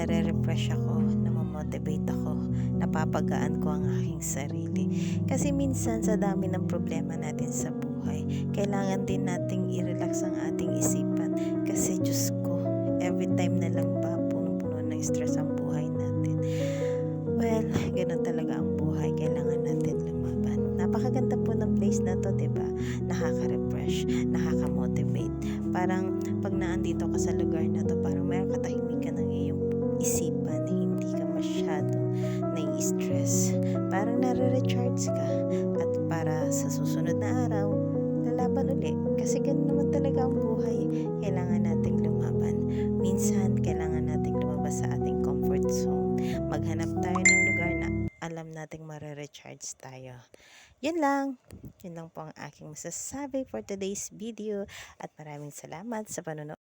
nare-refresh ako, namomotivate ako, napapagaan ko ang aking sarili. Kasi minsan sa dami ng problema natin sa buhay, kailangan din nating i-relax ang ating isipan. Kasi Diyos ko, every time na lang ba punong-puno ng stress ang buhay natin. Well, ganoon talaga ang buhay, kailangan natin lumaban. Napakaganda po ng place na to, 'di ba? Nakaka-refresh, nakaka-motivate. Parang pag naandito ka sa lugar na to, parang mayroong katahimikan ng iyong isipan, hindi ka masyadong nai-stress. Parang nare-recharge ka at para sa susunod na araw, lalaban uli. Kasi ganun naman talaga ang buhay. Kailangan nating lumaban. Minsan, kailangan nating lumabas sa ating comfort zone. Maghanap tayo ng lugar na alam nating mare-recharge tayo. Yun lang. Yun lang po ang aking masasabi for today's video at maraming salamat sa panonood.